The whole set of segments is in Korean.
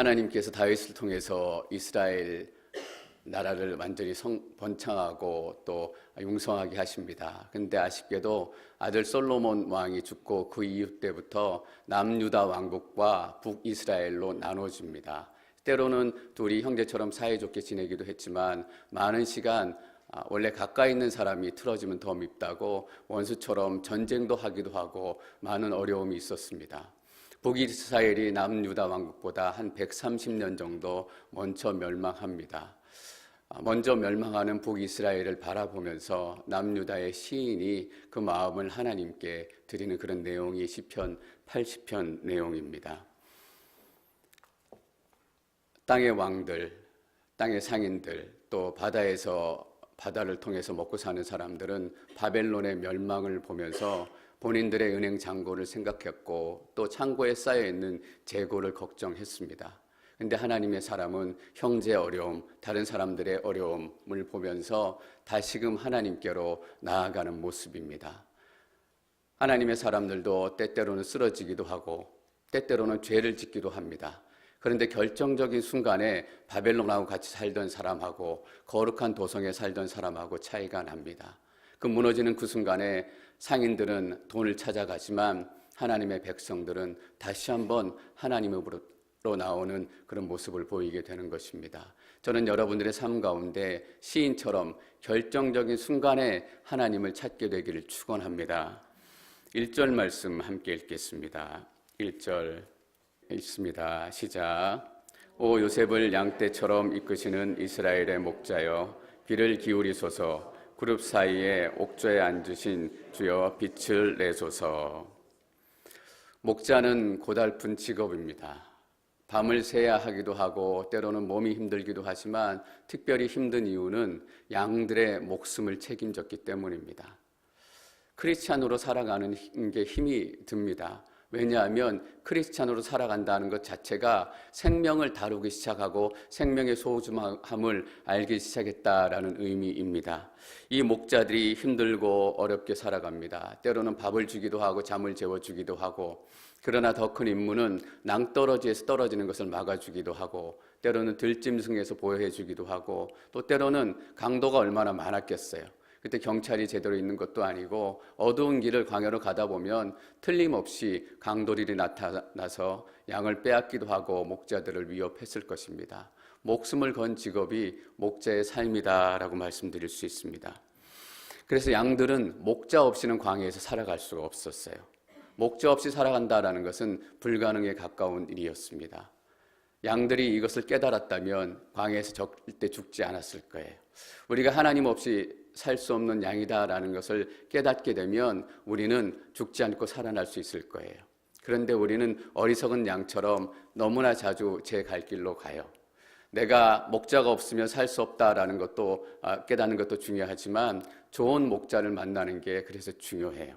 하나님께서 다윗을 통해서 이스라엘 나라를 완전히 번창하고 또 융성하게 하십니다. 그런데 아쉽게도 아들 솔로몬 왕이 죽고 그 이후 때부터 남유다 왕국과 북이스라엘로 나눠집니다. 때로는 둘이 형제처럼 사이좋게 지내기도 했지만 많은 시간 원래 가까이 있는 사람이 틀어지면 더 밉다고 원수처럼 전쟁도 하기도 하고 많은 어려움이 있었습니다. 북이스라엘이 남유다 왕국보다 한 130년 정도 먼저 멸망합니다. 먼저 멸망하는 북이스라엘을 바라보면서 남유다의 시인이 그 마음을 하나님께 드리는 그런 내용이 시편 80편 내용입니다. 땅의 왕들, 땅의 상인들, 또 바다를 통해서 먹고 사는 사람들은 바벨론의 멸망을 보면서 본인들의 은행 잔고를 생각했고 또 창고에 쌓여있는 재고를 걱정했습니다. 그런데 하나님의 사람은 형제의 어려움, 다른 사람들의 어려움을 보면서 다시금 하나님께로 나아가는 모습입니다. 하나님의 사람들도 때때로는 쓰러지기도 하고 때때로는 죄를 짓기도 합니다. 그런데 결정적인 순간에 바벨론하고 같이 살던 사람하고 거룩한 도성에 살던 사람하고 차이가 납니다. 그 무너지는 그 순간에 상인들은 돈을 찾아가지만 하나님의 백성들은 다시 한번 하나님으로부터 나오는 그런 모습을 보이게 되는 것입니다. 저는 여러분들의 삶 가운데 시인처럼 결정적인 순간에 하나님을 찾게 되기를 축원합니다. 1절 말씀 함께 읽겠습니다. 1절 읽습니다. 시작. 오 요셉을 양떼처럼 이끄시는 이스라엘의 목자여 귀를 기울이소서. 그룹 사이에 옥좌에 앉으신 주여 빛을 내소서. 목자는 고달픈 직업입니다. 밤을 새야 하기도 하고 때로는 몸이 힘들기도 하지만 특별히 힘든 이유는 양들의 목숨을 책임졌기 때문입니다. 크리스찬으로 살아가는 게 힘이 듭니다. 왜냐하면 크리스찬으로 살아간다는 것 자체가 생명을 다루기 시작하고 생명의 소중함을 알기 시작했다라는 의미입니다. 이 목자들이 힘들고 어렵게 살아갑니다. 때로는 밥을 주기도 하고 잠을 재워주기도 하고, 그러나 더 큰 임무는 낭떠러지에서 떨어지는 것을 막아주기도 하고, 때로는 들짐승에서 보호해주기도 하고, 또 때로는 강도가 얼마나 많았겠어요. 그때 경찰이 제대로 있는 것도 아니고 어두운 길을 광야로 가다 보면 틀림없이 강도들이 나타나서 양을 빼앗기도 하고 목자들을 위협했을 것입니다. 목숨을 건 직업이 목자의 삶이다라고 말씀드릴 수 있습니다. 그래서 양들은 목자 없이는 광야에서 살아갈 수가 없었어요. 목자 없이 살아간다라는 것은 불가능에 가까운 일이었습니다. 양들이 이것을 깨달았다면 광야에서 절대 죽지 않았을 거예요. 우리가 하나님 없이 살 수 없는 양이다라는 것을 깨닫게 되면 우리는 죽지 않고 살아날 수 있을 거예요. 그런데 우리는 어리석은 양처럼 너무나 자주 제 갈 길로 가요. 내가 목자가 없으면 살 수 없다라는 것도 깨닫는 것도 중요하지만 좋은 목자를 만나는 게 그래서 중요해요.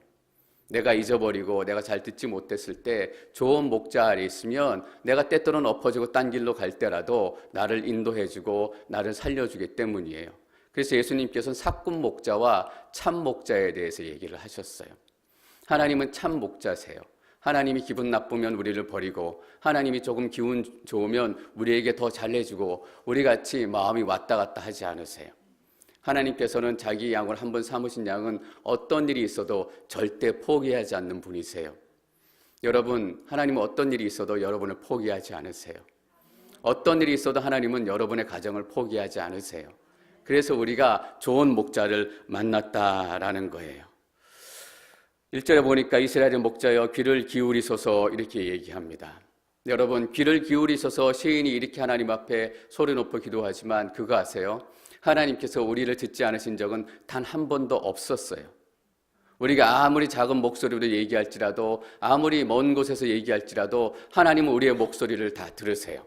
내가 잊어버리고 내가 잘 듣지 못했을 때 좋은 목자 아래 있으면 내가 때때로는 엎어지고 딴 길로 갈 때라도 나를 인도해주고 나를 살려주기 때문이에요. 그래서 예수님께서는 삭군 목자와 참 목자에 대해서 얘기를 하셨어요. 하나님은 참 목자세요. 하나님이 기분 나쁘면 우리를 버리고 하나님이 조금 기분 좋으면 우리에게 더 잘해주고 우리같이 마음이 왔다 갔다 하지 않으세요. 하나님께서는 자기 양을 한번 삼으신 양은 어떤 일이 있어도 절대 포기하지 않는 분이세요. 여러분, 하나님은 어떤 일이 있어도 여러분을 포기하지 않으세요. 어떤 일이 있어도 하나님은 여러분의 가정을 포기하지 않으세요. 그래서 우리가 좋은 목자를 만났다라는 거예요. 1절에 보니까 이스라엘의 목자여 귀를 기울이소서 이렇게 얘기합니다. 여러분, 귀를 기울이소서 시인이 이렇게 하나님 앞에 소리 높여 기도하지만 그거 아세요? 하나님께서 우리를 듣지 않으신 적은 단 한 번도 없었어요. 우리가 아무리 작은 목소리로 얘기할지라도 아무리 먼 곳에서 얘기할지라도 하나님은 우리의 목소리를 다 들으세요.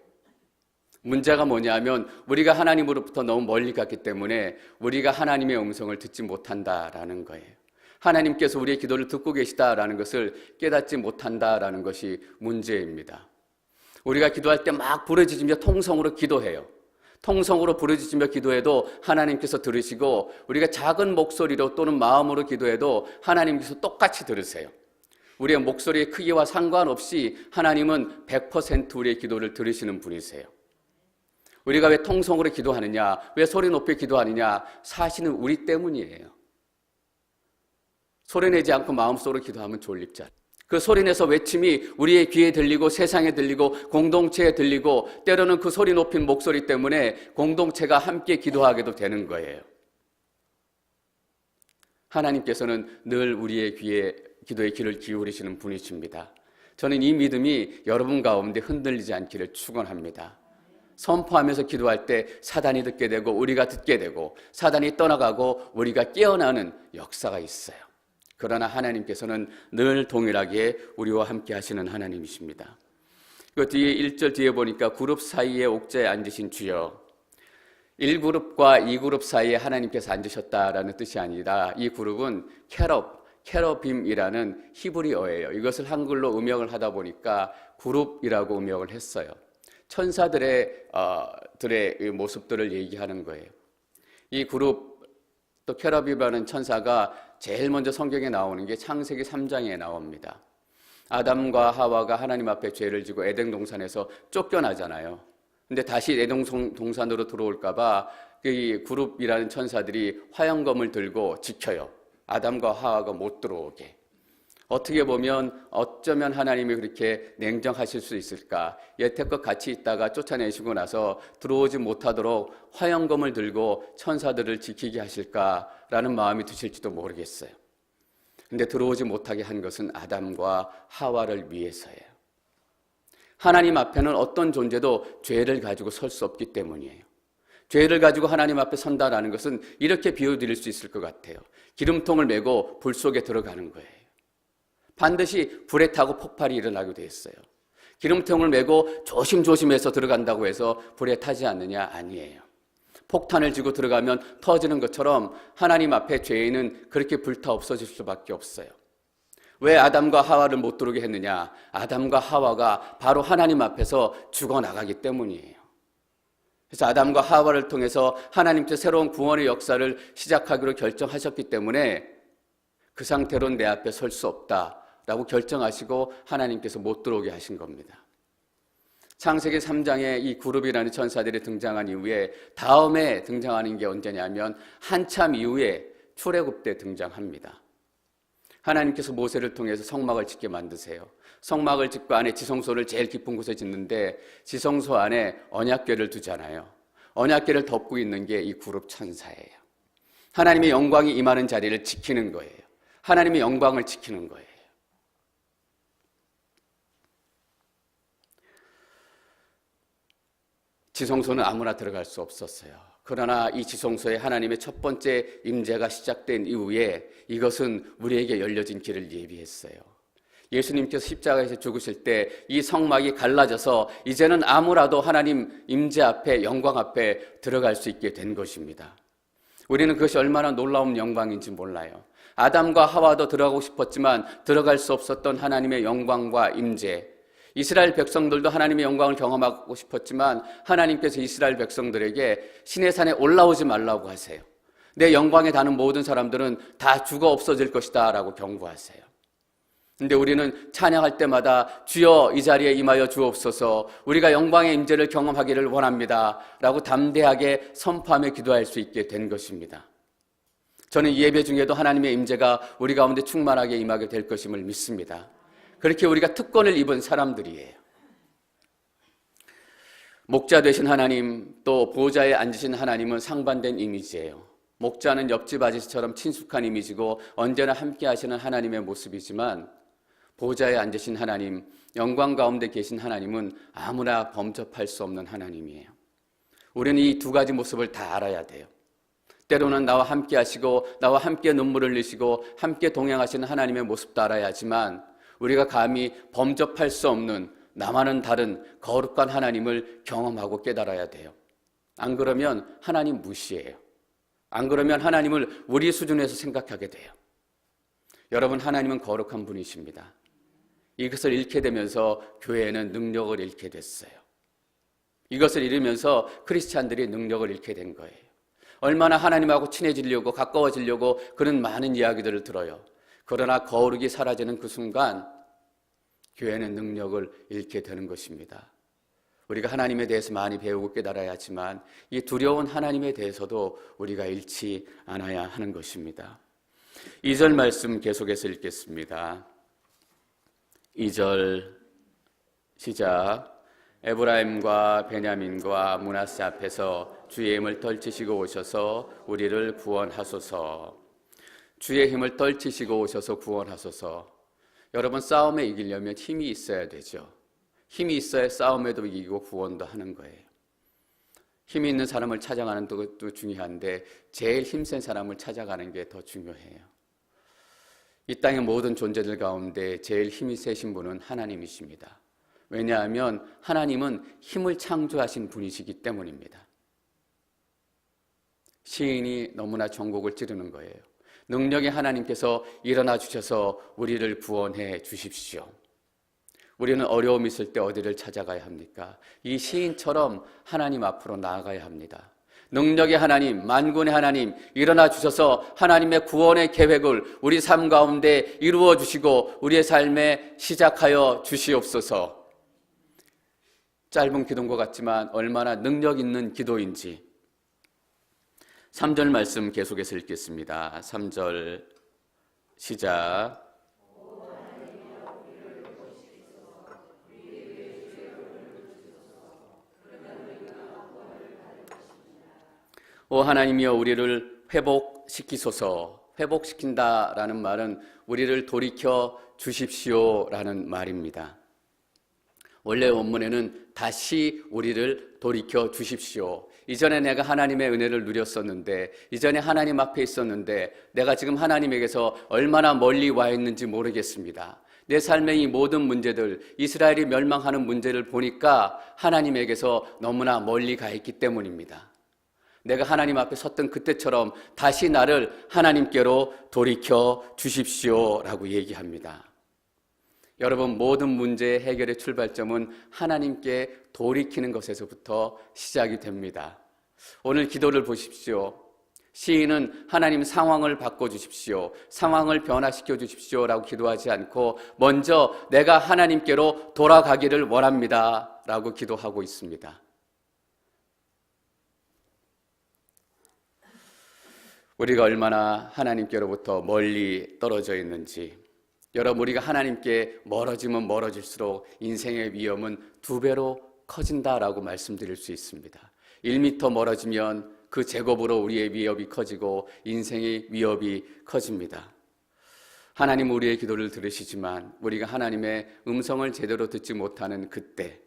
문제가 뭐냐면 우리가 하나님으로부터 너무 멀리 갔기 때문에 우리가 하나님의 음성을 듣지 못한다라는 거예요. 하나님께서 우리의 기도를 듣고 계시다라는 것을 깨닫지 못한다라는 것이 문제입니다. 우리가 기도할 때 막 부르짖으며 통성으로 기도해요. 통성으로 부르짖으며 기도해도 하나님께서 들으시고 우리가 작은 목소리로 또는 마음으로 기도해도 하나님께서 똑같이 들으세요. 우리의 목소리의 크기와 상관없이 하나님은 100% 우리의 기도를 들으시는 분이세요. 우리가 왜 통성으로 기도하느냐, 왜 소리 높이 기도하느냐, 사실은 우리 때문이에요. 소리내지 않고 마음속으로 기도하면 졸립잖아요. 그 소리내서 외침이 우리의 귀에 들리고 세상에 들리고 공동체에 들리고 때로는 그 소리 높인 목소리 때문에 공동체가 함께 기도하게도 되는 거예요. 하나님께서는 늘 우리의 기도의 귀를 기울이시는 분이십니다. 저는 이 믿음이 여러분 가운데 흔들리지 않기를 축원합니다. 선포하면서 기도할 때 사단이 듣게 되고 우리가 듣게 되고 사단이 떠나가고 우리가 깨어나는 역사가 있어요. 그러나 하나님께서는 늘 동일하게 우리와 함께 하시는 하나님이십니다. 그 뒤에 1절 뒤에 보니까 그룹 사이에 옥자에 앉으신 주여, 1그룹과 2그룹 사이에 하나님께서 앉으셨다라는 뜻이 아니라 이 그룹은 캐러빔이라는 히브리어예요. 이것을 한글로 음역을 하다 보니까 그룹이라고 음역을 했어요. 천사들의 모습들을 얘기하는 거예요. 이 그룹 또 캐러빔이라는 천사가 제일 먼저 성경에 나오는 게 창세기 3장에 나옵니다. 아담과 하와가 하나님 앞에 죄를 지고 에덴 동산에서 쫓겨나잖아요. 근데 다시 에덴 동산으로 들어올까 봐 이 그룹이라는 천사들이 화형검을 들고 지켜요. 아담과 하와가 못 들어오게. 어떻게 보면 어쩌면 하나님이 그렇게 냉정하실 수 있을까? 여태껏 같이 있다가 쫓아내시고 나서 들어오지 못하도록 화형검을 들고 천사들을 지키게 하실까라는 마음이 드실지도 모르겠어요. 근데 들어오지 못하게 한 것은 아담과 하와를 위해서예요. 하나님 앞에는 어떤 존재도 죄를 가지고 설 수 없기 때문이에요. 죄를 가지고 하나님 앞에 선다라는 것은 이렇게 비유드릴 수 있을 것 같아요. 기름통을 메고 불 속에 들어가는 거예요. 반드시 불에 타고 폭발이 일어나게 돼 있어요. 기름통을 메고 조심조심해서 들어간다고 해서 불에 타지 않느냐? 아니에요. 폭탄을 쥐고 들어가면 터지는 것처럼 하나님 앞에 죄인은 그렇게 불타 없어질 수밖에 없어요. 왜 아담과 하와를 못 들어오게 했느냐? 아담과 하와가 바로 하나님 앞에서 죽어나가기 때문이에요. 그래서 아담과 하와를 통해서 하나님께서 새로운 구원의 역사를 시작하기로 결정하셨기 때문에 그 상태로는 내 앞에 설 수 없다라고 결정하시고 하나님께서 못 들어오게 하신 겁니다. 창세기 3장에 이 그룹이라는 천사들이 등장한 이후에 다음에 등장하는 게 언제냐면 한참 이후에 출애굽 때 등장합니다. 하나님께서 모세를 통해서 성막을 짓게 만드세요. 성막을 짓고 안에 지성소를 제일 깊은 곳에 짓는데 지성소 안에 언약궤를 두잖아요. 언약궤를 덮고 있는 게 이 그룹 천사예요. 하나님의 영광이 임하는 자리를 지키는 거예요. 하나님의 영광을 지키는 거예요. 지성소는 아무나 들어갈 수 없었어요. 그러나 이 지성소에 하나님의 첫 번째 임재가 시작된 이후에 이것은 우리에게 열려진 길을 예비했어요. 예수님께서 십자가에서 죽으실 때 이 성막이 갈라져서 이제는 아무라도 하나님 임재 앞에 영광 앞에 들어갈 수 있게 된 것입니다. 우리는 그것이 얼마나 놀라운 영광인지 몰라요. 아담과 하와도 들어가고 싶었지만 들어갈 수 없었던 하나님의 영광과 임재, 이스라엘 백성들도 하나님의 영광을 경험하고 싶었지만 하나님께서 이스라엘 백성들에게 시내산에 올라오지 말라고 하세요. 내 영광에 닿는 모든 사람들은 다 죽어 없어질 것이다 라고 경고하세요. 근데 우리는 찬양할 때마다 주여 이 자리에 임하여 주옵소서, 우리가 영광의 임재를 경험하기를 원합니다 라고 담대하게 선포하며 기도할 수 있게 된 것입니다. 저는 이 예배 중에도 하나님의 임재가 우리 가운데 충만하게 임하게 될 것임을 믿습니다. 그렇게 우리가 특권을 입은 사람들이에요. 목자 되신 하나님, 또 보좌에 앉으신 하나님은 상반된 이미지예요. 목자는 옆집 아저씨처럼 친숙한 이미지고 언제나 함께 하시는 하나님의 모습이지만 보좌에 앉으신 하나님, 영광 가운데 계신 하나님은 아무나 범접할 수 없는 하나님이에요. 우리는 이 두 가지 모습을 다 알아야 돼요. 때로는 나와 함께 하시고 나와 함께 눈물을 흘리시고 함께 동행하시는 하나님의 모습도 알아야 하지만 우리가 감히 범접할 수 없는 나와는 다른 거룩한 하나님을 경험하고 깨달아야 돼요. 안 그러면 하나님 무시해요. 안 그러면 하나님을 우리 수준에서 생각하게 돼요. 여러분, 하나님은 거룩한 분이십니다. 이것을 잃게 되면서 교회는 능력을 잃게 됐어요. 이것을 잃으면서 크리스찬들이 능력을 잃게 된 거예요. 얼마나 하나님하고 친해지려고 가까워지려고 그런 많은 이야기들을 들어요. 그러나 거룩이 사라지는 그 순간 교회는 능력을 잃게 되는 것입니다. 우리가 하나님에 대해서 많이 배우고 깨달아야 하지만 이 두려운 하나님에 대해서도 우리가 잃지 않아야 하는 것입니다. 2절 말씀 계속해서 읽겠습니다. 2절 시작. 에브라임과 베냐민과 므낫세 앞에서 주의 힘을 떨치시고 오셔서 우리를 구원하소서. 주의 힘을 떨치시고 오셔서 구원하소서. 여러분, 싸움에 이기려면 힘이 있어야 되죠. 힘이 있어야 싸움에도 이기고 구원도 하는 거예요. 힘이 있는 사람을 찾아가는 것도 중요한데 제일 힘센 사람을 찾아가는 게 더 중요해요. 이 땅의 모든 존재들 가운데 제일 힘이 세신 분은 하나님이십니다. 왜냐하면 하나님은 힘을 창조하신 분이시기 때문입니다. 시인이 너무나 전곡을 찌르는 거예요. 능력의 하나님께서 일어나 주셔서 우리를 구원해 주십시오. 우리는 어려움이 있을 때 어디를 찾아가야 합니까? 이 시인처럼 하나님 앞으로 나아가야 합니다. 능력의 하나님, 만군의 하나님, 일어나 주셔서 하나님의 구원의 계획을 우리 삶 가운데 이루어 주시고 우리의 삶에 시작하여 주시옵소서. 짧은 기도인 것 같지만 얼마나 능력 있는 기도인지. 3절 말씀 계속해서 읽겠습니다. 3절 시작. 오 하나님이여 우리를 회복시키소서. 회복시킨다라는 말은 우리를 돌이켜 주십시오라는 말입니다. 원래 원문에는 다시 우리를 돌이켜 주십시오. 이전에 내가 하나님의 은혜를 누렸었는데, 이전에 하나님 앞에 있었는데 내가 지금 하나님에게서 얼마나 멀리 와 있는지 모르겠습니다. 내 삶의 이 모든 문제들, 이스라엘이 멸망하는 문제를 보니까 하나님에게서 너무나 멀리 가 있기 때문입니다. 내가 하나님 앞에 섰던 그때처럼 다시 나를 하나님께로 돌이켜 주십시오라고 얘기합니다. 여러분, 모든 문제의 해결의 출발점은 하나님께 돌이키는 것에서부터 시작이 됩니다. 오늘 기도를 보십시오. 시인은 하나님 상황을 바꿔주십시오, 상황을 변화시켜 주십시오라고 기도하지 않고 먼저 내가 하나님께로 돌아가기를 원합니다 라고 기도하고 있습니다. 우리가 얼마나 하나님께로부터 멀리 떨어져 있는지, 여러분, 우리가 하나님께 멀어지면 멀어질수록 인생의 위험은 2배로 커진다라고 말씀드릴 수 있습니다. 1m 멀어지면 그 제곱으로 우리의 위협이 커지고 인생의 위협이 커집니다. 하나님 우리의 기도를 들으시지만 우리가 하나님의 음성을 제대로 듣지 못하는 그때,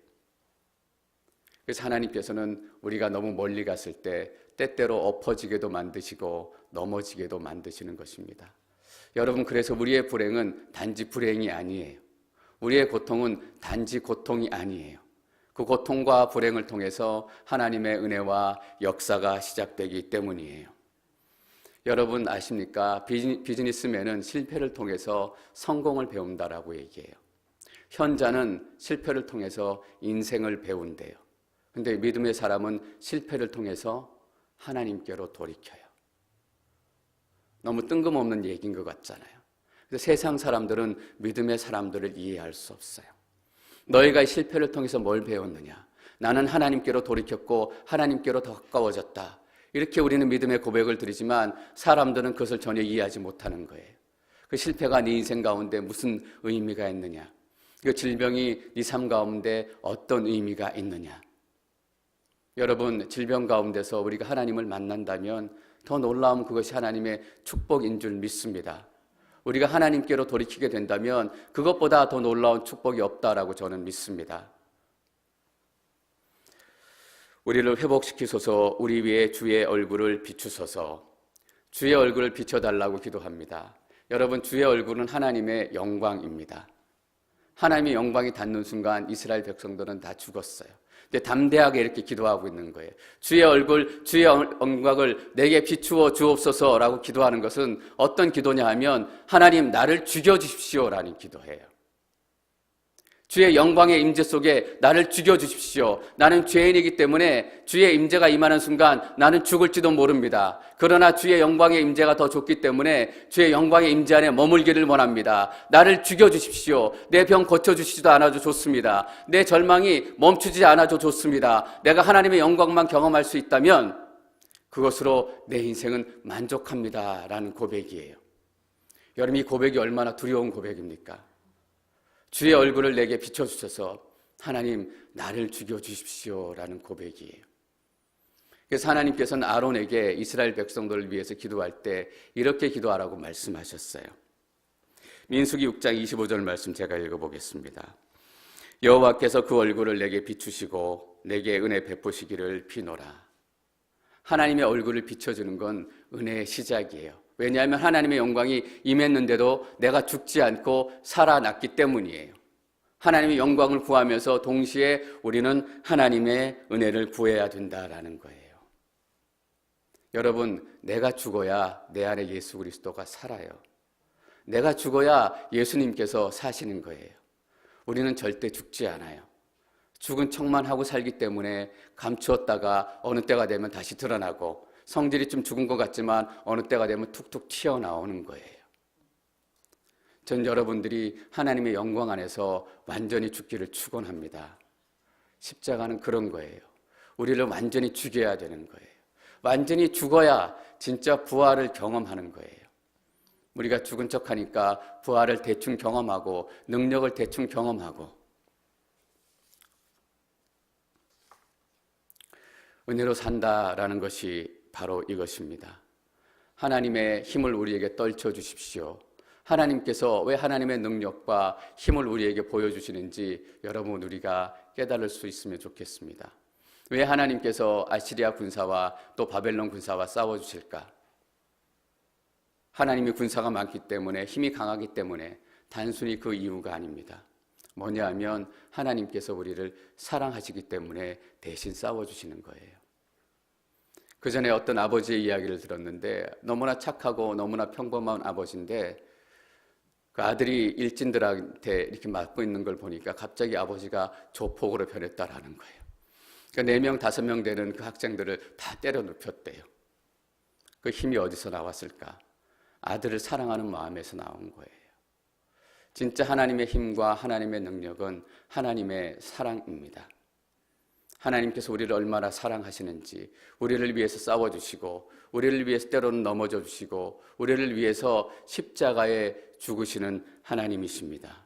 그래서 하나님께서는 우리가 너무 멀리 갔을 때 때때로 엎어지게도 만드시고 넘어지게도 만드시는 것입니다. 여러분, 그래서 우리의 불행은 단지 불행이 아니에요. 우리의 고통은 단지 고통이 아니에요. 그 고통과 불행을 통해서 하나님의 은혜와 역사가 시작되기 때문이에요. 여러분 아십니까? 비즈니스맨은 실패를 통해서 성공을 배운다라고 얘기해요. 현자는 실패를 통해서 인생을 배운대요. 근데 믿음의 사람은 실패를 통해서 하나님께로 돌이켜요. 너무 뜬금없는 얘기인 것 같잖아요. 그래서 세상 사람들은 믿음의 사람들을 이해할 수 없어요. 너희가 실패를 통해서 뭘 배웠느냐? 나는 하나님께로 돌이켰고 하나님께로 더 가까워졌다. 이렇게 우리는 믿음의 고백을 드리지만 사람들은 그것을 전혀 이해하지 못하는 거예요. 그 실패가 네 인생 가운데 무슨 의미가 있느냐? 그 질병이 네 삶 가운데 어떤 의미가 있느냐? 여러분, 질병 가운데서 우리가 하나님을 만난다면 더 놀라운 그것이 하나님의 축복인 줄 믿습니다. 우리가 하나님께로 돌이키게 된다면 그것보다 더 놀라운 축복이 없다라고 저는 믿습니다. 우리를 회복시키소서. 우리 위에 주의 얼굴을 비추소서. 주의 얼굴을 비춰달라고 기도합니다. 여러분, 주의 얼굴은 하나님의 영광입니다. 하나님의 영광이 닿는 순간 이스라엘 백성들은 다 죽었어요. 근데 담대하게 이렇게 기도하고 있는 거예요. 주의 얼굴, 주의 영광을 내게 비추어 주옵소서라고 기도하는 것은 어떤 기도냐 하면 하나님 나를 죽여주십시오라는 기도예요. 주의 영광의 임재 속에 나를 죽여주십시오. 나는 죄인이기 때문에 주의 임재가 임하는 순간 나는 죽을지도 모릅니다. 그러나 주의 영광의 임재가 더 좋기 때문에 주의 영광의 임재 안에 머물기를 원합니다. 나를 죽여주십시오. 내 병 고쳐주시지도 않아도 좋습니다. 내 절망이 멈추지 않아도 좋습니다. 내가 하나님의 영광만 경험할 수 있다면 그것으로 내 인생은 만족합니다. 라는 고백이에요. 여러분, 이 고백이 얼마나 두려운 고백입니까? 주의 얼굴을 내게 비춰주셔서 하나님 나를 죽여주십시오 라는 고백이에요. 그래서 하나님께서는 아론에게 이스라엘 백성들을 위해서 기도할 때 이렇게 기도하라고 말씀하셨어요. 민수기 6장 25절 말씀 제가 읽어보겠습니다. 여호와께서 그 얼굴을 내게 비추시고 내게 은혜 베푸시기를 비노라. 하나님의 얼굴을 비춰주는 건 은혜의 시작이에요. 왜냐하면 하나님의 영광이 임했는데도 내가 죽지 않고 살아났기 때문이에요. 하나님의 영광을 구하면서 동시에 우리는 하나님의 은혜를 구해야 된다라는 거예요. 여러분, 내가 죽어야 내 안에 예수 그리스도가 살아요. 내가 죽어야 예수님께서 사시는 거예요. 우리는 절대 죽지 않아요. 죽은 척만 하고 살기 때문에 감추었다가 어느 때가 되면 다시 드러나고 성질이 좀 죽은 것 같지만 어느 때가 되면 툭툭 튀어나오는 거예요. 전 여러분들이 하나님의 영광 안에서 완전히 죽기를 축원합니다. 십자가는 그런 거예요. 우리를 완전히 죽여야 되는 거예요. 완전히 죽어야 진짜 부활을 경험하는 거예요. 우리가 죽은 척하니까 부활을 대충 경험하고 능력을 대충 경험하고 은혜로 산다라는 것이 바로 이것입니다. 하나님의 힘을 우리에게 떨쳐주십시오. 하나님께서 왜 하나님의 능력과 힘을 우리에게 보여주시는지 여러분 우리가 깨달을 수 있으면 좋겠습니다. 왜 하나님께서 아시리아 군사와 또 바벨론 군사와 싸워주실까? 하나님이 군사가 많기 때문에 힘이 강하기 때문에 단순히 그 이유가 아닙니다. 뭐냐 하면 하나님께서 우리를 사랑하시기 때문에 대신 싸워주시는 거예요. 그 전에 어떤 아버지의 이야기를 들었는데 너무나 착하고 너무나 평범한 아버지인데 그 아들이 일진들한테 이렇게 맞고 있는 걸 보니까 갑자기 아버지가 조폭으로 변했다라는 거예요. 그러니까 4명, 5명 되는 그 학생들을 다 때려 눕혔대요. 그 힘이 어디서 나왔을까? 아들을 사랑하는 마음에서 나온 거예요. 진짜 하나님의 힘과 하나님의 능력은 하나님의 사랑입니다. 하나님께서 우리를 얼마나 사랑하시는지, 우리를 위해서 싸워주시고 우리를 위해서 때로는 넘어져 주시고 우리를 위해서 십자가에 죽으시는 하나님이십니다.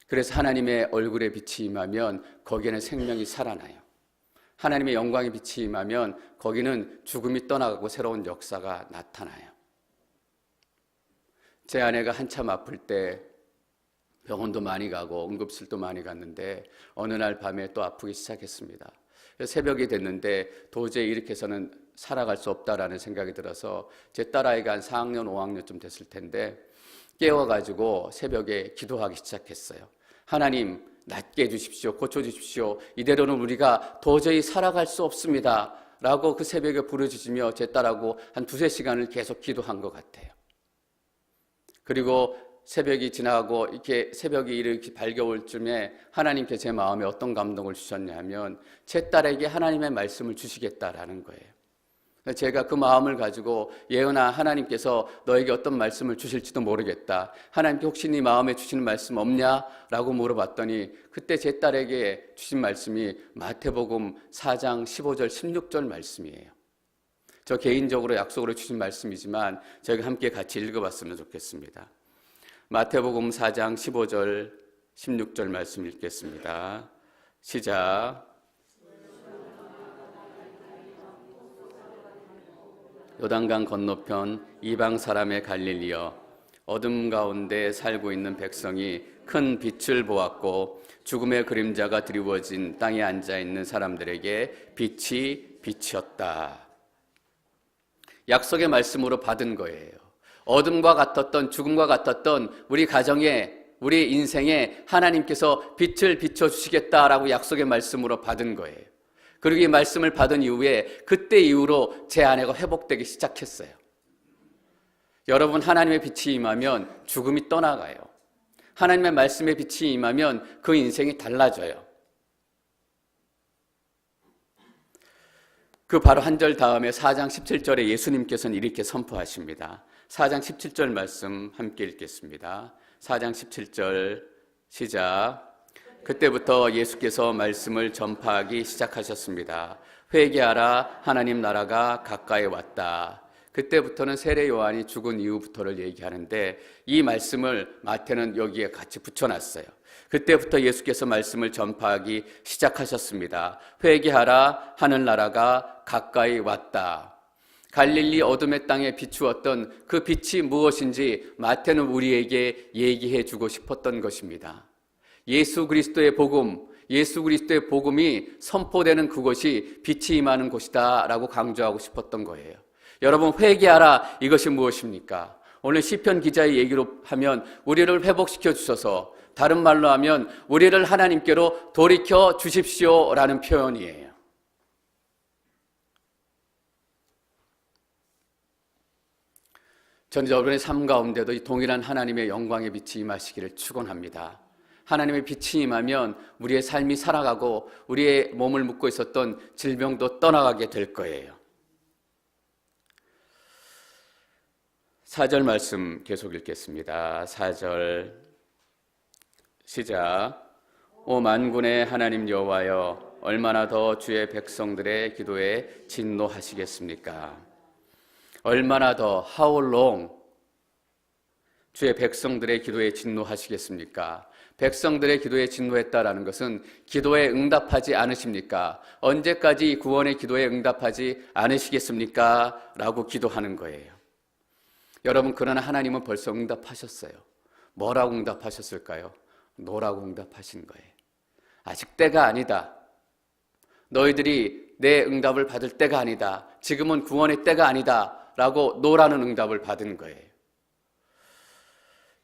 그래서 하나님의 얼굴에 빛이 임하면 거기에는 생명이 살아나요. 하나님의 영광의 빛이 임하면 거기는 죽음이 떠나가고 새로운 역사가 나타나요. 제 아내가 한참 아플 때 병원도 많이 가고 응급실도 많이 갔는데 어느 날 밤에 또 아프기 시작했습니다. 새벽이 됐는데 도저히 이렇게 해서는 살아갈 수 없다라는 생각이 들어서 제 딸아이가 한 4학년, 5학년쯤 됐을 텐데 깨워가지고 새벽에 기도하기 시작했어요. 하나님, 낫게 해주십시오. 고쳐주십시오. 이대로는 우리가 도저히 살아갈 수 없습니다. 라고 그 새벽에 부르짖으며 제 딸하고 한 2-3시간을 계속 기도한 것 같아요. 그리고 새벽이 지나고 이렇게 새벽이 이렇게 밝아올 쯤에 하나님께 제 마음에 어떤 감동을 주셨냐면 제 딸에게 하나님의 말씀을 주시겠다라는 거예요. 제가 그 마음을 가지고 예은아, 하나님께서 너에게 어떤 말씀을 주실지도 모르겠다. 하나님께 혹시 네 마음에 주시는 말씀 없냐? 라고 물어봤더니 그때 제 딸에게 주신 말씀이 마태복음 4장 15절 16절 말씀이에요. 저 개인적으로 약속으로 주신 말씀이지만 저희가 함께 같이 읽어봤으면 좋겠습니다. 마태복음 4장 15절 16절 말씀 읽겠습니다. 시작. 요단강 건너편 이방 사람의 갈릴리여, 어둠 가운데 살고 있는 백성이 큰 빛을 보았고 죽음의 그림자가 드리워진 땅에 앉아있는 사람들에게 빛이 비쳤다. 약속의 말씀으로 받은 거예요. 어둠과 같았던, 죽음과 같았던 우리 가정에, 우리 인생에 하나님께서 빛을 비춰주시겠다라고 약속의 말씀으로 받은 거예요. 그리고 이 말씀을 받은 이후에 그때 이후로 제 아내가 회복되기 시작했어요. 여러분, 하나님의 빛이 임하면 죽음이 떠나가요. 하나님의 말씀의 빛이 임하면 그 인생이 달라져요. 그 바로 한 절 다음에 4장 17절에 예수님께서는 이렇게 선포하십니다. 4장 17절 말씀 함께 읽겠습니다. 4장 17절 시작. 그때부터 예수께서 말씀을 전파하기 시작하셨습니다. 회개하라, 하나님 나라가 가까이 왔다. 그때부터는 세례 요한이 죽은 이후부터를 얘기하는데 이 말씀을 마태는 여기에 같이 붙여놨어요. 그때부터 예수께서 말씀을 전파하기 시작하셨습니다. 회개하라, 하늘나라가 가까이 왔다. 갈릴리 어둠의 땅에 비추었던 그 빛이 무엇인지 마태는 우리에게 얘기해 주고 싶었던 것입니다. 예수 그리스도의 복음, 예수 그리스도의 복음이 선포되는 그곳이 빛이 임하는 곳이다 라고 강조하고 싶었던 거예요. 여러분, 회개하라, 이것이 무엇입니까? 오늘 시편 기자의 얘기로 하면 우리를 회복시켜 주셔서, 다른 말로 하면 우리를 하나님께로 돌이켜 주십시오라는 표현이에요. 저는 여러분의 삶 가운데도 이 동일한 하나님의 영광의 빛이 임하시기를 축원합니다. 하나님의 빛이 임하면 우리의 삶이 살아가고 우리의 몸을 묶고 있었던 질병도 떠나가게 될 거예요. 4절 말씀 계속 읽겠습니다. 4절 시작. 오 만군의 하나님 여호와여, 얼마나 더 주의 백성들의 기도에 진노하시겠습니까? 얼마나 더, how long 주의 백성들의 기도에 진노하시겠습니까? 백성들의 기도에 진노했다라는 것은 기도에 응답하지 않으십니까? 언제까지 구원의 기도에 응답하지 않으시겠습니까? 라고 기도하는 거예요. 여러분, 그러나 하나님은 벌써 응답하셨어요. 뭐라고 응답하셨을까요? 노라고 응답하신 거예요. 아직 때가 아니다. 너희들이 내 응답을 받을 때가 아니다. 지금은 구원의 때가 아니다. 라고 노라는 응답을 받은 거예요.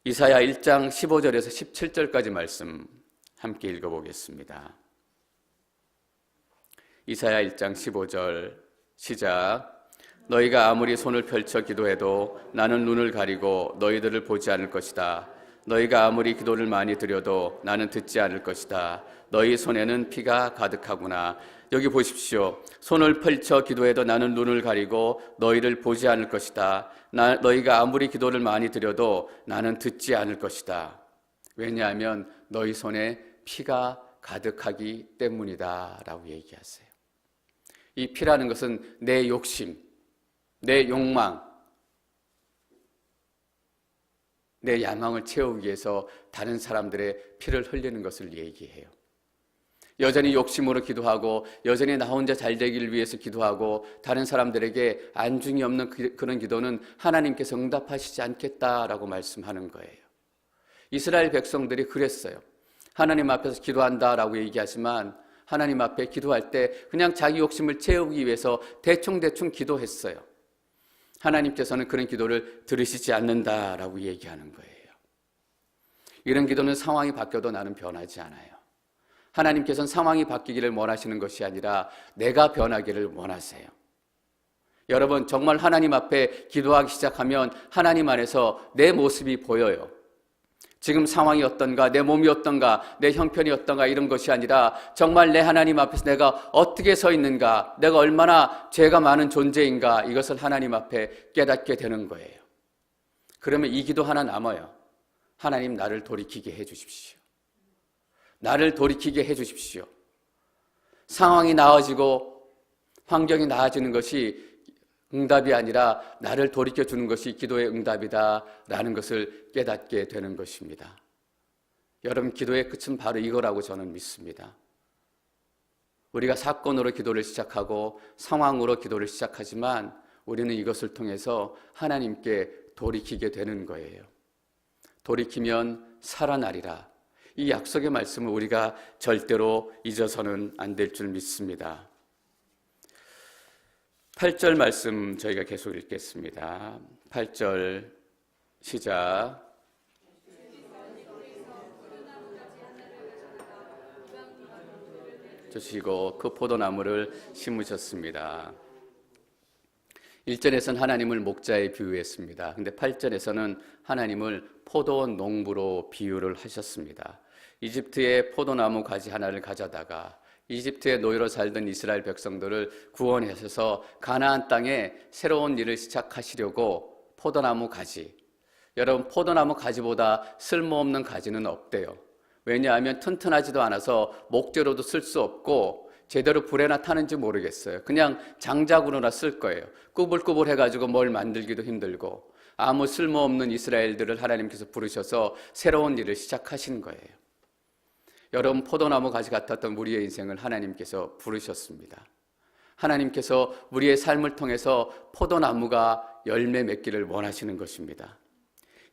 이사야 1장 15절에서 17절까지 말씀 함께 읽어보겠습니다. 이사야 1장 15절 시작. 너희가 아무리 손을 펼쳐 기도해도 나는 눈을 가리고 너희들을 보지 않을 것이다. 너희가 아무리 기도를 많이 드려도 나는 듣지 않을 것이다. 너희 손에는 피가 가득하구나. 여기 보십시오. 손을 펼쳐 기도해도 나는 눈을 가리고 너희를 보지 않을 것이다. 너희가 아무리 기도를 많이 드려도 나는 듣지 않을 것이다. 왜냐하면 너희 손에 피가 가득하기 때문이다 라고 얘기하세요. 이 피라는 것은 내 욕심, 내 욕망, 내 야망을 채우기 위해서 다른 사람들의 피를 흘리는 것을 얘기해요. 여전히 욕심으로 기도하고 여전히 나 혼자 잘 되기를 위해서 기도하고 다른 사람들에게 안중이 없는 그런 기도는 하나님께서 응답하시지 않겠다라고 말씀하는 거예요. 이스라엘 백성들이 그랬어요. 하나님 앞에서 기도한다라고 얘기하지만 하나님 앞에 기도할 때 그냥 자기 욕심을 채우기 위해서 대충 기도했어요. 하나님께서는 그런 기도를 들으시지 않는다라고 얘기하는 거예요. 이런 기도는 상황이 바뀌어도 나는 변하지 않아요. 하나님께서는 상황이 바뀌기를 원하시는 것이 아니라 내가 변하기를 원하세요. 여러분, 정말 하나님 앞에 기도하기 시작하면 하나님 안에서 내 모습이 보여요. 지금 상황이 어떤가, 내 몸이 어떤가, 내 형편이 어떤가 이런 것이 아니라 정말 내 하나님 앞에서 내가 어떻게 서 있는가, 내가 얼마나 죄가 많은 존재인가 이것을 하나님 앞에 깨닫게 되는 거예요. 그러면 이 기도 하나 남아요. 하나님, 나를 돌이키게 해 주십시오. 나를 돌이키게 해 주십시오. 상황이 나아지고 환경이 나아지는 것이 응답이 아니라 나를 돌이켜주는 것이 기도의 응답이다라는 것을 깨닫게 되는 것입니다. 여러분, 기도의 끝은 바로 이거라고 저는 믿습니다. 우리가 사건으로 기도를 시작하고 상황으로 기도를 시작하지만 우리는 이것을 통해서 하나님께 돌이키게 되는 거예요. 돌이키면 살아나리라. 이 약속의 말씀을 우리가 절대로 잊어서는 안 될 줄 믿습니다. 8절 말씀 저희가 계속 읽겠습니다. 8절 시작. 주시고 그 포도나무를 심으셨습니다. 1절에서는 하나님을 목자에 비유했습니다. 근데 8절에서는 하나님을 포도 농부로 비유를 하셨습니다. 이집트의 포도나무 가지 하나를 가져다가 이집트의 노예로 살던 이스라엘 백성들을 구원하셔서 가나안 땅에 새로운 일을 시작하시려고 포도나무 가지. 여러분, 포도나무 가지보다 쓸모없는 가지는 없대요. 왜냐하면 튼튼하지도 않아서 목재로도 쓸 수 없고 제대로 불에나 타는지 모르겠어요. 그냥 장작으로나 쓸 거예요. 꾸불꾸불 해가지고 뭘 만들기도 힘들고 아무 쓸모없는 이스라엘들을 하나님께서 부르셔서 새로운 일을 시작하신 거예요. 여러분, 포도나무 가지 같았던 우리의 인생을 하나님께서 부르셨습니다. 하나님께서 우리의 삶을 통해서 포도나무가 열매 맺기를 원하시는 것입니다.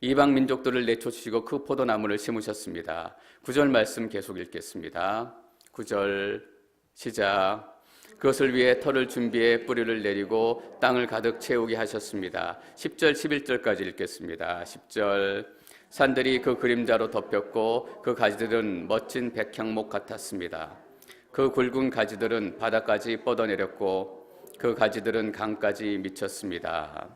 이방 민족들을 내쫓으시고 그 포도나무를 심으셨습니다. 9절 말씀 계속 읽겠습니다. 9절 시작. 그것을 위해 터를 준비해 뿌리를 내리고 땅을 가득 채우게 하셨습니다. 10절 11절까지 읽겠습니다. 10절. 산들이 그 그림자로 덮였고 그 가지들은 멋진 백향목 같았습니다. 그 굵은 가지들은 바다까지 뻗어내렸고 그 가지들은 강까지 미쳤습니다.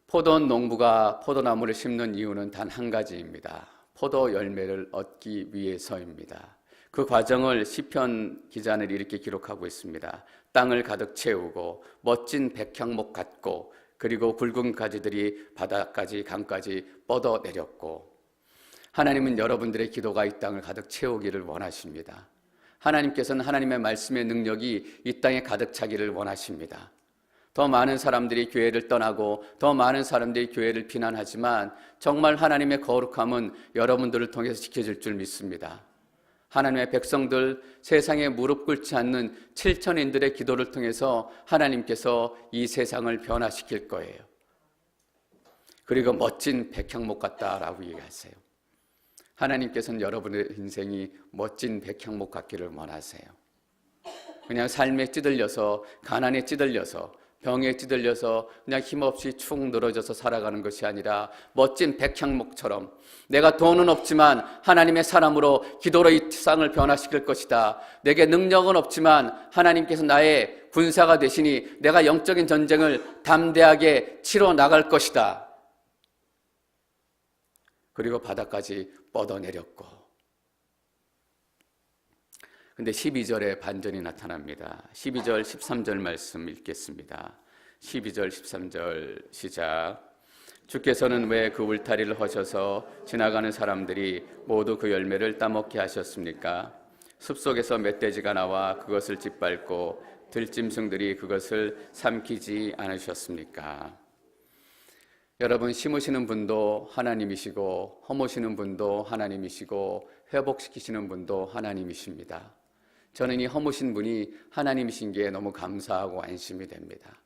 포도 농부가 포도나무를 심는 이유는 단 한 가지입니다. 포도 열매를 얻기 위해서입니다. 그 과정을 시편 기자는 이렇게 기록하고 있습니다. 땅을 가득 채우고 멋진 백향목 같고 그리고 굵은 가지들이 바다까지 강까지 뻗어내렸고. 하나님은 여러분들의 기도가 이 땅을 가득 채우기를 원하십니다. 하나님께서는 하나님의 말씀의 능력이 이 땅에 가득 차기를 원하십니다. 더 많은 사람들이 교회를 떠나고 더 많은 사람들이 교회를 비난하지만 정말 하나님의 거룩함은 여러분들을 통해서 지켜질 줄 믿습니다. 하나님의 백성들, 세상에 무릎 꿇지 않는 7천인들의 기도를 통해서 하나님께서 이 세상을 변화시킬 거예요. 그리고 멋진 백향목 같다라고 얘기하세요. 하나님께서는 여러분의 인생이 멋진 백향목 같기를 원하세요. 그냥 삶에 찌들려서, 가난에 찌들려서, 병에 찌들려서 그냥 힘없이 축 늘어져서 살아가는 것이 아니라 멋진 백향목처럼 내가 돈은 없지만 하나님의 사람으로 기도로 이 세상을 변화시킬 것이다. 내게 능력은 없지만 하나님께서 나의 군사가 되시니 내가 영적인 전쟁을 담대하게 치러 나갈 것이다. 그리고 바다까지 뻗어내렸고. 근데 12절에 반전이 나타납니다. 12절, 13절 말씀 읽겠습니다. 12절, 13절 시작. 주께서는 왜 그 울타리를 허셔서 지나가는 사람들이 모두 그 열매를 따먹게 하셨습니까? 숲속에서 멧돼지가 나와 그것을 짓밟고 들짐승들이 그것을 삼키지 않으셨습니까? 여러분, 심으시는 분도 하나님이시고 허무시는 분도 하나님이시고 회복시키시는 분도 하나님이십니다. 저는 이 허무신 분이 하나님이신 게 너무 감사하고 안심이 됩니다.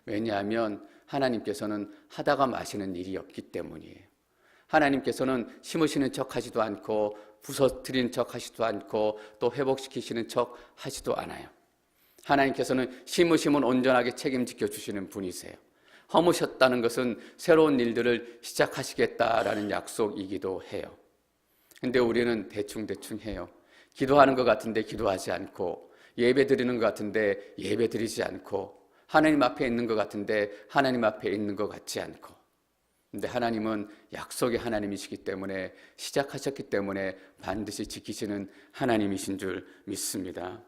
왜냐하면 하나님께서는 하다가 마시는 일이 없기 때문이에요. 하나님께서는 심으시는 척 하지도 않고 부서뜨리는 척 하지도 않고 또 회복시키시는 척 하지도 않아요. 하나님께서는 심으시면 온전하게 책임지켜 주시는 분이세요. 허무셨다는 것은 새로운 일들을 시작하시겠다라는 약속이기도 해요. 근데 우리는 대충 해요. 기도하는 것 같은데 기도하지 않고, 예배 드리는 것 같은데 예배 드리지 않고, 하나님 앞에 있는 것 같은데 하나님 앞에 있는 것 같지 않고. 근데 하나님은 약속의 하나님이시기 때문에, 시작하셨기 때문에 반드시 지키시는 하나님이신 줄 믿습니다.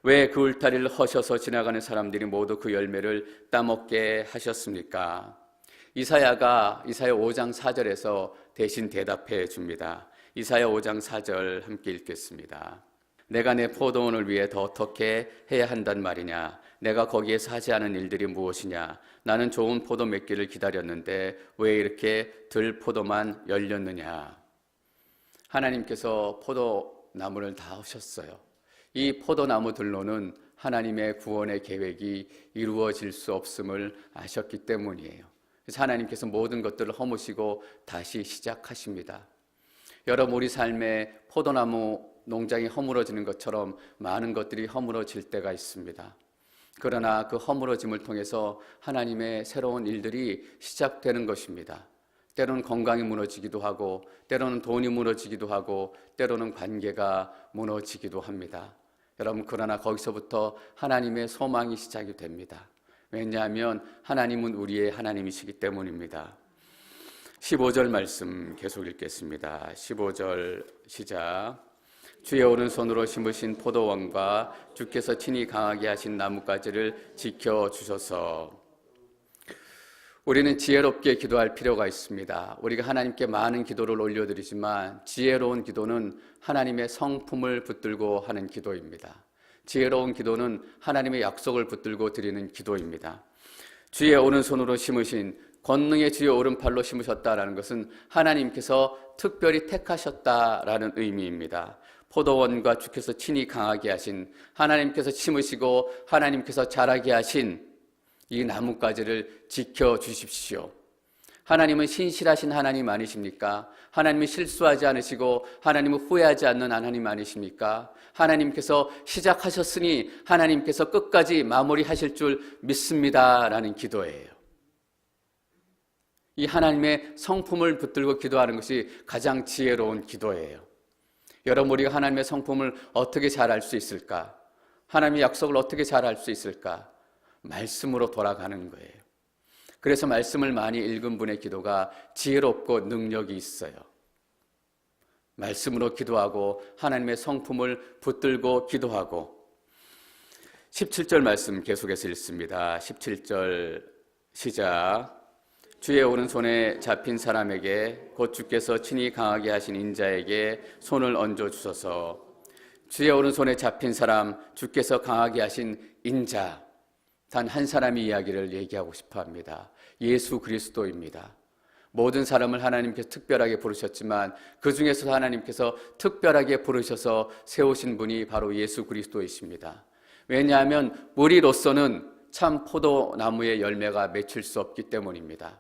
왜 그 울타리를 허셔서 지나가는 사람들이 모두 그 열매를 따먹게 하셨습니까? 이사야 5장 4절에서 대신 대답해 줍니다. 이사야 5장 4절 함께 읽겠습니다. 내가 내 포도원을 위해 더 어떻게 해야 한단 말이냐? 내가 거기에서 하지 않은 일들이 무엇이냐? 나는 좋은 포도 맺기를 기다렸는데 왜 이렇게 들포도만 열렸느냐? 하나님께서 포도나무를 다 하셨어요. 이 포도나무들로는 하나님의 구원의 계획이 이루어질 수 없음을 아셨기 때문이에요. 그래서 하나님께서 모든 것들을 허무시고 다시 시작하십니다. 여러분, 우리 삶에 포도나무 농장이 허물어지는 것처럼 많은 것들이 허물어질 때가 있습니다. 그러나 그 허물어짐을 통해서 하나님의 새로운 일들이 시작되는 것입니다. 때로는 건강이 무너지기도 하고, 때로는 돈이 무너지기도 하고, 때로는 관계가 무너지기도 합니다. 여러분, 그러나 거기서부터 하나님의 소망이 시작이 됩니다. 왜냐하면 하나님은 우리의 하나님이시기 때문입니다. 15절 말씀 계속 읽겠습니다. 15절 시작. 주의 오른손으로 심으신 포도원과 주께서 친히 강하게 하신 나뭇가지를 지켜주셔서. 우리는 지혜롭게 기도할 필요가 있습니다. 우리가 하나님께 많은 기도를 올려드리지만 지혜로운 기도는 하나님의 성품을 붙들고 하는 기도입니다. 지혜로운 기도는 하나님의 약속을 붙들고 드리는 기도입니다. 주의 오른손으로 심으신, 권능의 주의 오른팔로 심으셨다라는 것은 하나님께서 특별히 택하셨다라는 의미입니다. 포도원과 주께서 친히 강하게 하신, 하나님께서 심으시고 하나님께서 자라게 하신 이 나뭇가지를 지켜주십시오. 하나님은 신실하신 하나님 아니십니까? 하나님은 실수하지 않으시고 하나님은 후회하지 않는 하나님 아니십니까? 하나님께서 시작하셨으니 하나님께서 끝까지 마무리하실 줄 믿습니다라는 기도예요. 이 하나님의 성품을 붙들고 기도하는 것이 가장 지혜로운 기도예요. 여러분, 우리가 하나님의 성품을 어떻게 잘 알 수 있을까? 하나님의 약속을 어떻게 잘 알 수 있을까? 말씀으로 돌아가는 거예요. 그래서 말씀을 많이 읽은 분의 기도가 지혜롭고 능력이 있어요. 말씀으로 기도하고 하나님의 성품을 붙들고 기도하고. 17절 말씀 계속해서 읽습니다. 17절 시작. 주의 오른손에 잡힌 사람에게 곧 주께서 친히 강하게 하신 인자에게 손을 얹어 주소서. 주의 오른손에 잡힌 사람, 주께서 강하게 하신 인자, 단 한 사람의 이야기를 얘기하고 싶어 합니다. 예수 그리스도입니다. 모든 사람을 하나님께서 특별하게 부르셨지만 그 중에서 하나님께서 특별하게 부르셔서 세우신 분이 바로 예수 그리스도이십니다. 왜냐하면 우리로서는 참 포도나무의 열매가 맺힐 수 없기 때문입니다.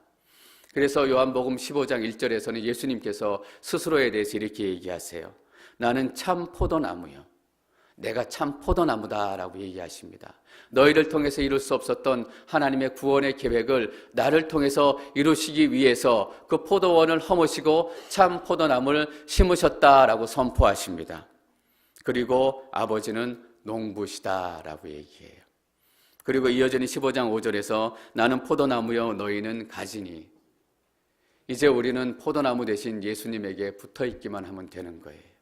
그래서 요한복음 15장 1절에서는 예수님께서 스스로에 대해서 이렇게 얘기하세요. 나는 참 포도나무요. 내가 참 포도나무다라고 얘기하십니다. 너희를 통해서 이룰 수 없었던 하나님의 구원의 계획을 나를 통해서 이루시기 위해서 그 포도원을 허무시고 참 포도나무를 심으셨다라고 선포하십니다. 그리고 아버지는 농부시다라고 얘기해요. 그리고 이어지는 15장 5절에서 나는 포도나무여 너희는 가지니. 이제 우리는 포도나무 대신 예수님에게 붙어있기만 하면 되는 거예요.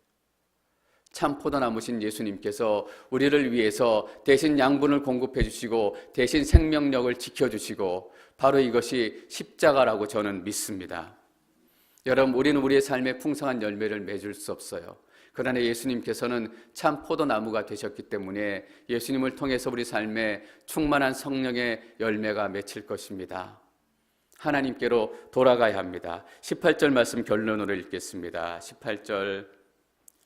참 포도나무신 예수님께서 우리를 위해서 대신 양분을 공급해 주시고 대신 생명력을 지켜주시고 바로 이것이 십자가라고 저는 믿습니다. 여러분, 우리는 우리의 삶에 풍성한 열매를 맺을 수 없어요. 그러나 예수님께서는 참 포도나무가 되셨기 때문에 예수님을 통해서 우리 삶에 충만한 성령의 열매가 맺힐 것입니다. 하나님께로 돌아가야 합니다. 18절 말씀 결론으로 읽겠습니다. 18절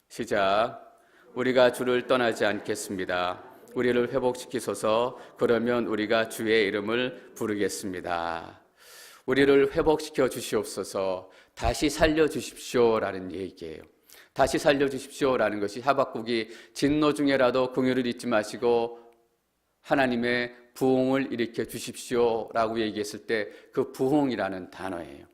시작. 우리가 주를 떠나지 않겠습니다. 우리를 회복시키소서. 그러면 우리가 주의 이름을 부르겠습니다. 우리를 회복시켜 주시옵소서. 다시 살려주십시오라는 얘기예요. 다시 살려주십시오라는 것이 하박국이 진노 중에라도 긍휼을 잊지 마시고 하나님의 부흥을 일으켜 주십시오라고 얘기했을 때 그 부흥이라는 단어예요.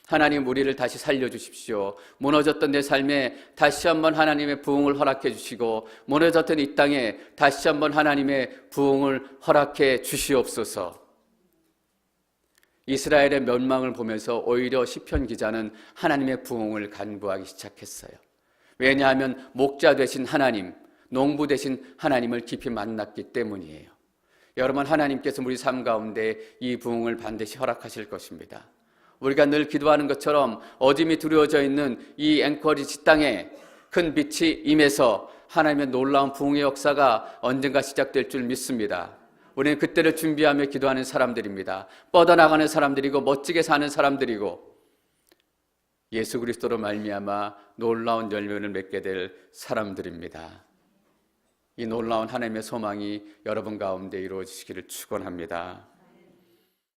하나님, 우리를 다시 살려주십시오. 무너졌던 내 삶에 다시 한번 하나님의 부흥을 허락해 주시고 무너졌던 이 땅에 다시 한번 하나님의 부흥을 허락해 주시옵소서. 이스라엘의 멸망을 보면서 오히려 시편 기자는 하나님의 부흥을 간구하기 시작했어요. 왜냐하면 목자 되신 하나님, 농부 되신 하나님을 깊이 만났기 때문이에요. 여러분, 하나님께서 우리 삶 가운데 이 부흥을 반드시 허락하실 것입니다. 우리가 늘 기도하는 것처럼 어둠이 두려워져 있는 이 앵커리지 땅에 큰 빛이 임해서 하나님의 놀라운 부흥의 역사가 언젠가 시작될 줄 믿습니다. 우리는 그때를 준비하며 기도하는 사람들입니다. 뻗어나가는 사람들이고 멋지게 사는 사람들이고 예수 그리스도로 말미암아 놀라운 열매를 맺게 될 사람들입니다. 이 놀라운 하나님의 소망이 여러분 가운데 이루어지시기를 축원합니다.